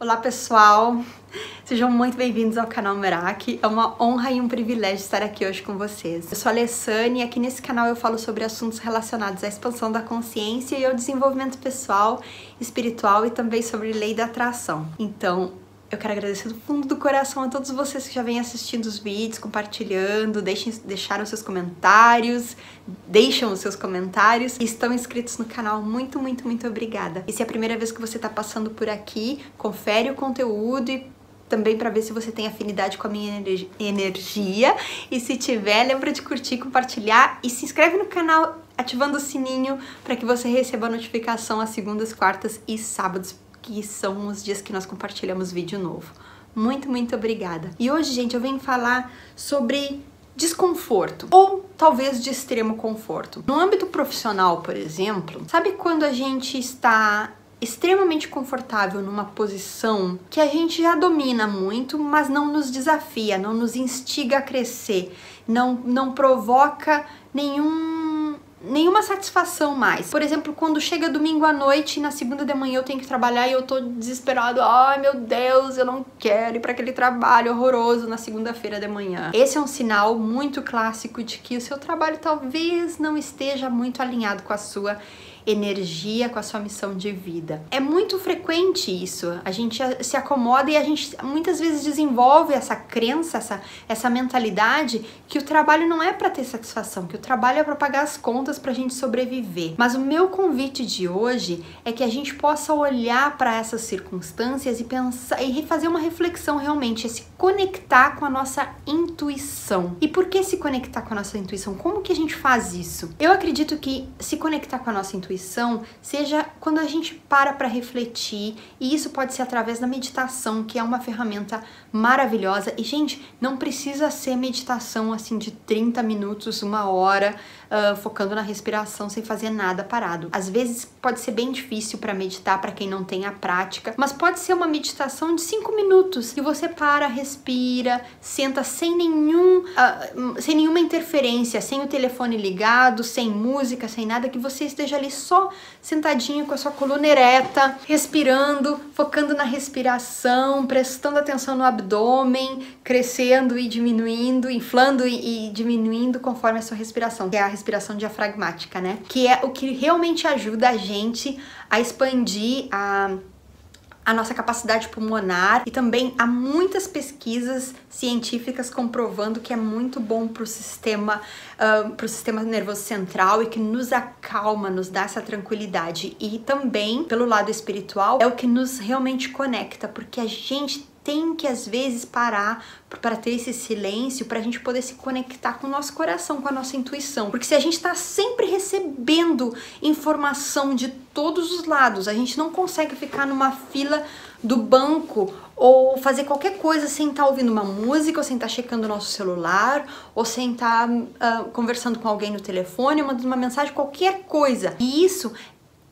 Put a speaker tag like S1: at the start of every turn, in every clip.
S1: Olá pessoal, sejam muito bem-vindos ao canal Meraki. É uma honra e um privilégio estar aqui hoje com vocês. Eu sou a Alessane e aqui nesse canal eu falo sobre assuntos relacionados à expansão da consciência e ao desenvolvimento pessoal, espiritual e também sobre lei da atração. Então, eu quero agradecer do fundo do coração a todos vocês que já vêm assistindo os vídeos, compartilhando, deixaram seus comentários, deixam os seus comentários e estão inscritos no canal. Muito obrigada. E se é a primeira vez que você está passando por aqui, confere o conteúdo e também para ver se você tem afinidade com a minha energia. E se tiver, lembra de curtir, compartilhar e se inscreve no canal ativando o sininho para que você receba a notificação às segundas, quartas e sábados, que são os dias que nós compartilhamos vídeo novo. Muito obrigada. E hoje, gente, eu venho falar sobre desconforto, ou talvez de extremo conforto. No âmbito profissional, por exemplo, sabe quando a gente está extremamente confortável numa posição que a gente já domina muito, mas não nos desafia, não nos instiga a crescer, não provoca nenhuma satisfação mais. Por exemplo, quando chega domingo à noite e na segunda de manhã eu tenho que trabalhar e eu tô desesperado. Ai, meu Deus, eu não quero ir para aquele trabalho horroroso na segunda-feira de manhã. Esse é um sinal muito clássico de que o seu trabalho talvez não esteja muito alinhado com a sua energia, com a sua missão de vida. É muito frequente isso. A gente se acomoda e a gente muitas vezes desenvolve essa crença, essa mentalidade que o trabalho não é para ter satisfação, que o trabalho é para pagar as contas, pra gente sobreviver. Mas o meu convite de hoje é que a gente possa olhar para essas circunstâncias e pensar e fazer uma reflexão realmente, se conectar com a nossa intuição. E por que se conectar com a nossa intuição? Como que a gente faz isso? Eu acredito que se conectar com a nossa intuição seja quando a gente para refletir, e isso pode ser através da meditação, que é uma ferramenta maravilhosa. E, gente, não precisa ser meditação assim de 30 minutos, 1 hora, focando na respiração sem fazer nada parado. Às vezes pode ser bem difícil para meditar para quem não tem a prática, mas pode ser uma meditação de 5 minutos e você para, respira, senta sem nenhuma interferência, sem o telefone ligado, sem música, sem nada, que você esteja ali só sentadinho com a sua coluna ereta, respirando, focando na respiração, prestando atenção no abdômen, crescendo e diminuindo, inflando e diminuindo conforme a sua respiração, que é a respiração diafragmática, né? Que é o que realmente ajuda a gente a expandir a nossa capacidade pulmonar, e também há muitas pesquisas científicas comprovando que é muito bom para o sistema nervoso central e que nos acalma, nos dá essa tranquilidade. E também, pelo lado espiritual, é o que nos realmente conecta, porque a gente tem que às vezes parar para ter esse silêncio, para a gente poder se conectar com o nosso coração, com a nossa intuição. Porque se a gente está sempre recebendo informação de todos os lados, a gente não consegue ficar numa fila do banco ou fazer qualquer coisa sem estar ouvindo uma música, ou sem estar checando o nosso celular, ou sem estar conversando com alguém no telefone, mandando uma mensagem, qualquer coisa. E isso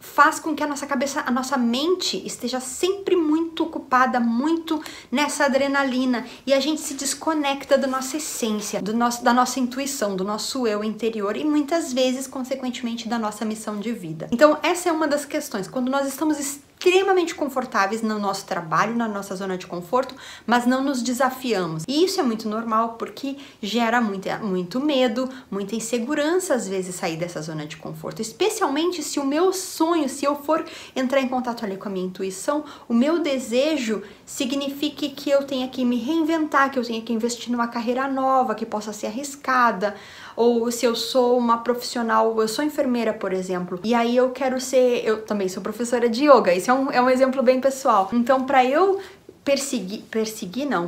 S1: faz com que a nossa cabeça, a nossa mente esteja sempre muito ocupada, muito nessa adrenalina, e a gente se desconecta da nossa essência, da nossa intuição, do nosso eu interior e muitas vezes, consequentemente, da nossa missão de vida. Então, essa é uma das questões. Quando nós estamos extremamente confortáveis no nosso trabalho, na nossa zona de conforto, mas não nos desafiamos. E isso é muito normal, porque gera muito medo, muita insegurança, às vezes, sair dessa zona de conforto. Especialmente se o meu sonho, se eu for entrar em contato ali com a minha intuição, o meu desejo signifique que eu tenha que me reinventar, que eu tenha que investir numa carreira nova, que possa ser arriscada. Ou se eu sou uma profissional, eu sou enfermeira, por exemplo, e aí eu também sou professora de yoga, isso é um exemplo bem pessoal. Então, para eu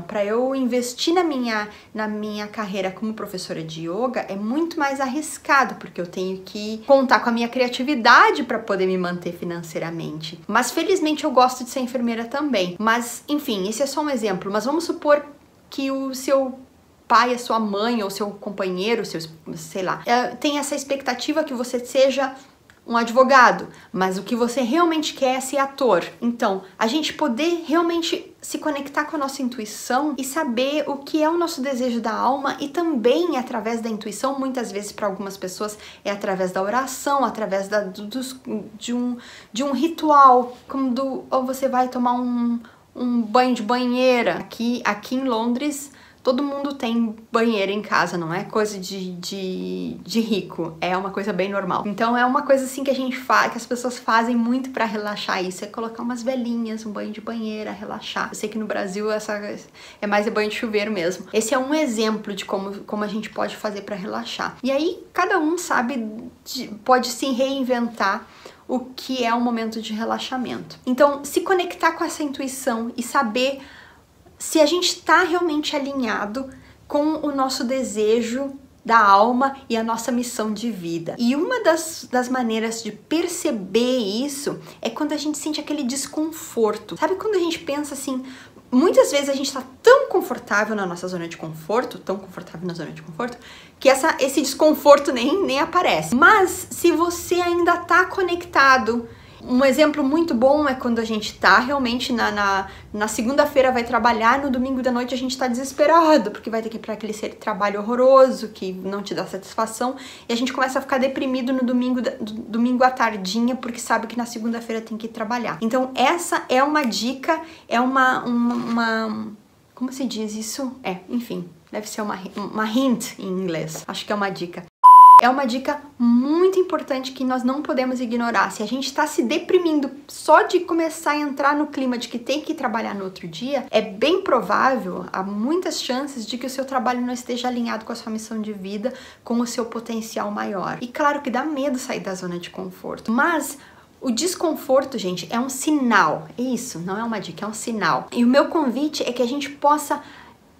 S1: para eu investir na minha carreira como professora de yoga, é muito mais arriscado, porque eu tenho que contar com a minha criatividade para poder me manter financeiramente. Mas felizmente eu gosto de ser enfermeira também. Mas, enfim, esse é só um exemplo. Mas vamos supor que o seu pai, a sua mãe ou seu companheiro, sei lá, tem essa expectativa que você seja um advogado, mas o que você realmente quer é ser ator. Então, a gente poder realmente se conectar com a nossa intuição e saber o que é o nosso desejo da alma, e também através da intuição, muitas vezes para algumas pessoas é através da oração, através de um ritual, ou você vai tomar um banho de banheira. Aqui em Londres, todo mundo tem banheira em casa, não é coisa de rico, é uma coisa bem normal. Então é uma coisa assim que a gente faz, que as pessoas fazem muito pra relaxar isso, é colocar umas velinhas, um banho de banheira, relaxar. Eu sei que no Brasil é mais banho de chuveiro mesmo. Esse é um exemplo de como a gente pode fazer pra relaxar. E aí cada um pode se reinventar o que é um momento de relaxamento. Então, se conectar com essa intuição e saber se a gente está realmente alinhado com o nosso desejo da alma e a nossa missão de vida. E uma das maneiras de perceber isso é quando a gente sente aquele desconforto. Sabe quando a gente pensa assim, muitas vezes a gente tá tão confortável na nossa zona de conforto, que esse desconforto nem aparece. Mas se você ainda tá conectado, um exemplo muito bom é quando a gente tá realmente na segunda-feira vai trabalhar, no domingo da noite a gente tá desesperado, porque vai ter que ir pra aquele trabalho horroroso, que não te dá satisfação, e a gente começa a ficar deprimido no domingo à tardinha, porque sabe que na segunda-feira tem que ir trabalhar. Então essa é uma dica, é uma como se diz isso? Enfim, deve ser uma hint em inglês, acho que é uma dica. É uma dica muito importante que nós não podemos ignorar. Se a gente está se deprimindo só de começar a entrar no clima de que tem que trabalhar no outro dia, é bem provável, há muitas chances de que o seu trabalho não esteja alinhado com a sua missão de vida, com o seu potencial maior. E claro que dá medo sair da zona de conforto, mas o desconforto, gente, é um sinal. Isso, não é uma dica, é um sinal. E o meu convite é que a gente possa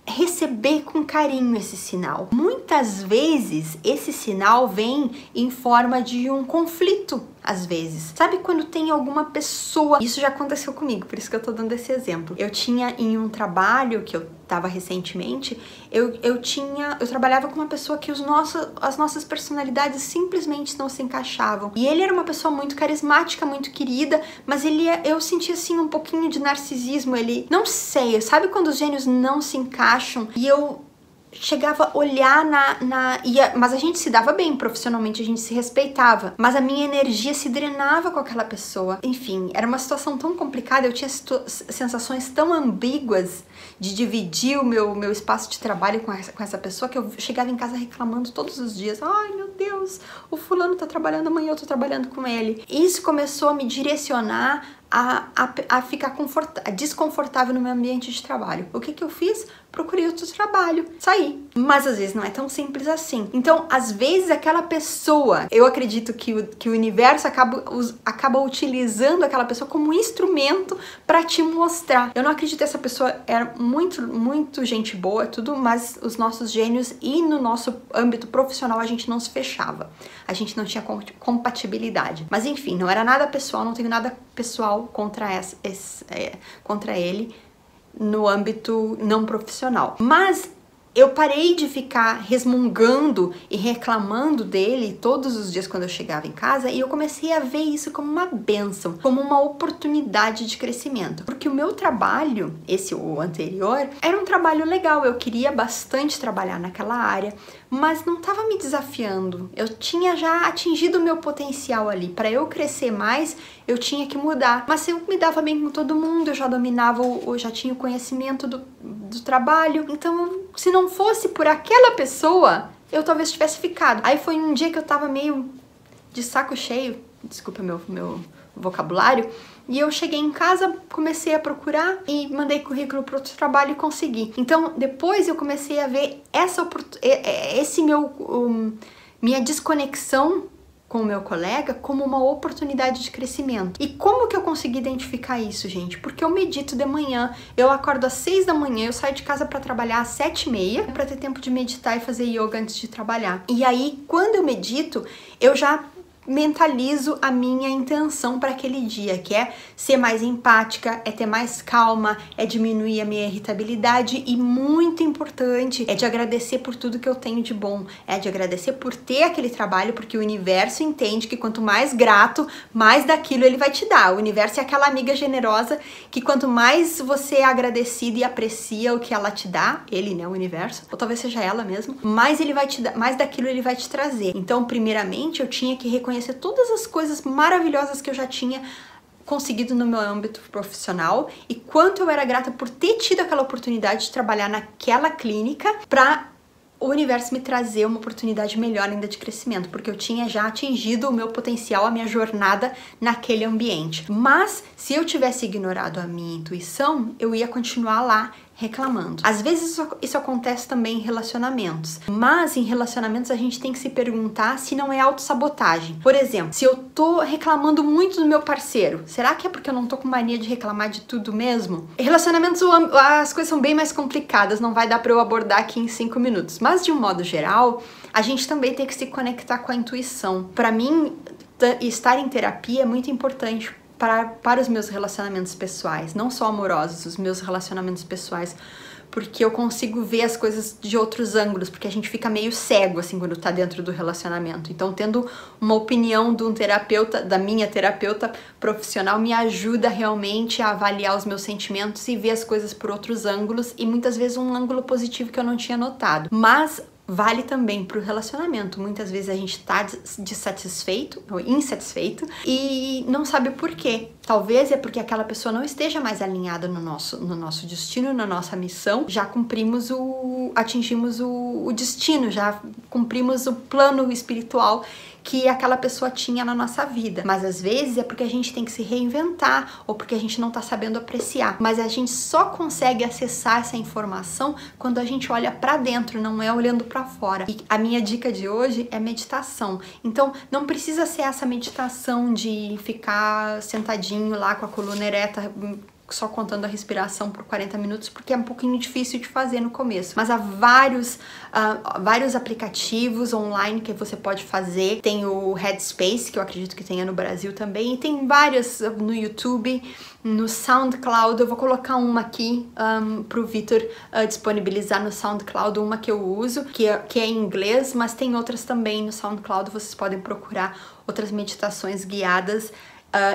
S1: receber com carinho esse sinal. Muitas vezes esse sinal vem em forma de um conflito, às vezes. Sabe quando tem alguma pessoa... Isso já aconteceu comigo, por isso que eu tô dando esse exemplo. Eu tinha em um trabalho que eu tava recentemente, eu trabalhava com uma pessoa que as nossas personalidades simplesmente não se encaixavam. E ele era uma pessoa muito carismática, muito querida, mas eu sentia assim um pouquinho de narcisismo. Ele, não sei, sabe quando os gênios não se encaixam? E eu chegava a olhar mas a gente se dava bem profissionalmente, a gente se respeitava, mas a minha energia se drenava com aquela pessoa. Enfim, era uma situação tão complicada, eu tinha sensações tão ambíguas de dividir o meu espaço de trabalho com essa pessoa, que eu chegava em casa reclamando todos os dias. Ai, meu Deus, o fulano tá trabalhando, amanhã eu tô trabalhando com ele. Isso começou a me direcionar a ficar desconfortável no meu ambiente de trabalho. O que eu fiz? Procurei outro trabalho, saí. Mas às vezes não é tão simples assim. Então, às vezes aquela pessoa, eu acredito que o universo acaba utilizando aquela pessoa como um instrumento para te mostrar. Eu não acredito que essa pessoa era muito gente boa, tudo, mas os nossos gênios e no nosso âmbito profissional a gente não se fechava. A gente não tinha compatibilidade. Mas enfim, não era nada pessoal, não tenho nada pessoal contra ele no âmbito não profissional. Mas eu parei de ficar resmungando e reclamando dele todos os dias quando eu chegava em casa, e eu comecei a ver isso como uma bênção, como uma oportunidade de crescimento. Porque o meu trabalho, o anterior, era um trabalho legal, eu queria bastante trabalhar naquela área, mas não estava me desafiando. Eu tinha já atingido o meu potencial ali. Para eu crescer mais, eu tinha que mudar. Mas eu me dava bem com todo mundo, eu já dominava, eu já tinha o conhecimento do trabalho. Então, se não fosse por aquela pessoa, eu talvez tivesse ficado. Aí foi um dia que eu tava meio de saco cheio, desculpa meu vocabulário, e eu cheguei em casa, comecei a procurar e mandei currículo para outro trabalho e consegui. Então, depois eu comecei a ver minha desconexão com o meu colega como uma oportunidade de crescimento. E como que eu consegui identificar isso, gente? Porque eu medito de manhã, eu acordo às 6 da manhã, eu saio de casa para trabalhar às 7h30, para ter tempo de meditar e fazer yoga antes de trabalhar. E aí, quando eu medito, eu já mentalizo a minha intenção para aquele dia, que é ser mais empática, é ter mais calma, é diminuir a minha irritabilidade e, muito importante, é de agradecer por tudo que eu tenho de bom, é de agradecer por ter aquele trabalho, porque o universo entende que quanto mais grato, mais daquilo ele vai te dar. O universo é aquela amiga generosa que quanto mais você é agradecido e aprecia o que ela te dá, ele, né, o universo, ou talvez seja ela mesmo, mais ele vai te dar, mais daquilo ele vai te trazer. Então, primeiramente, eu tinha que reconhecer todas as coisas maravilhosas que eu já tinha conseguido no meu âmbito profissional e quanto eu era grata por ter tido aquela oportunidade de trabalhar naquela clínica para o universo me trazer uma oportunidade melhor ainda de crescimento, porque eu tinha já atingido o meu potencial, a minha jornada naquele ambiente. Mas se eu tivesse ignorado a minha intuição, eu ia continuar lá reclamando. Às vezes isso acontece também em relacionamentos, mas em relacionamentos a gente tem que se perguntar se não é autossabotagem. Por exemplo, se eu tô reclamando muito do meu parceiro, será que é porque eu não tô com mania de reclamar de tudo mesmo? Em relacionamentos as coisas são bem mais complicadas, não vai dar para eu abordar aqui em 5 minutos, mas de um modo geral, a gente também tem que se conectar com a intuição. Para mim, estar em terapia é muito importante para os meus relacionamentos pessoais, não só amorosos, os meus relacionamentos pessoais, porque eu consigo ver as coisas de outros ângulos, porque a gente fica meio cego, assim, quando tá dentro do relacionamento. Então, tendo uma opinião de um terapeuta, da minha terapeuta profissional, me ajuda realmente a avaliar os meus sentimentos e ver as coisas por outros ângulos, e muitas vezes um ângulo positivo que eu não tinha notado. Mas vale também para o relacionamento. Muitas vezes a gente tá dissatisfeito ou insatisfeito e não sabe por quê. Talvez é porque aquela pessoa não esteja mais alinhada no nosso destino, na nossa missão. Já atingimos o destino, já cumprimos o plano espiritual que aquela pessoa tinha na nossa vida. Mas às vezes é porque a gente tem que se reinventar ou porque a gente não tá sabendo apreciar. Mas a gente só consegue acessar essa informação quando a gente olha para dentro, não é olhando para fora. E a minha dica de hoje é meditação. Então não precisa ser essa meditação de ficar sentadinho lá com a coluna ereta, só contando a respiração por 40 minutos, porque é um pouquinho difícil de fazer no começo. Mas há vários aplicativos online que você pode fazer. Tem o Headspace, que eu acredito que tenha no Brasil também, e tem vários no YouTube, no SoundCloud. Eu vou colocar uma aqui pro Vitor disponibilizar no SoundCloud, uma que eu uso, que é em inglês, mas tem outras também no SoundCloud. Vocês podem procurar outras meditações guiadas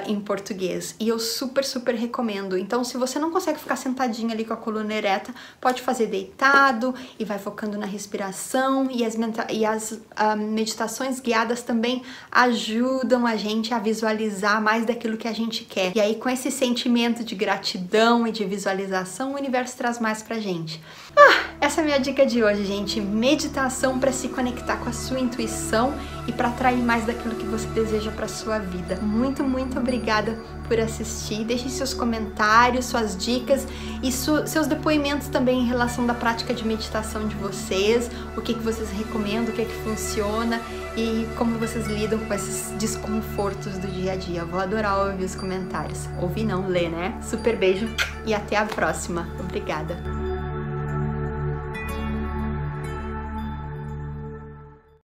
S1: em português, e eu super recomendo. Então, se você não consegue ficar sentadinho ali com a coluna ereta, pode fazer deitado e vai focando na respiração, e as meditações guiadas também ajudam a gente a visualizar mais daquilo que a gente quer. E aí, com esse sentimento de gratidão e de visualização, o universo traz mais pra gente. Essa é a minha dica de hoje, gente. Meditação para se conectar com a sua intuição e para atrair mais daquilo que você deseja para sua vida. Muito obrigada por assistir. Deixem seus comentários, suas dicas e seus depoimentos também em relação da prática de meditação de vocês, o que vocês recomendam, o que funciona e como vocês lidam com esses desconfortos do dia a dia. Eu vou adorar ouvir os comentários. Ouvir não, ler, né? Super beijo e até a próxima. Obrigada!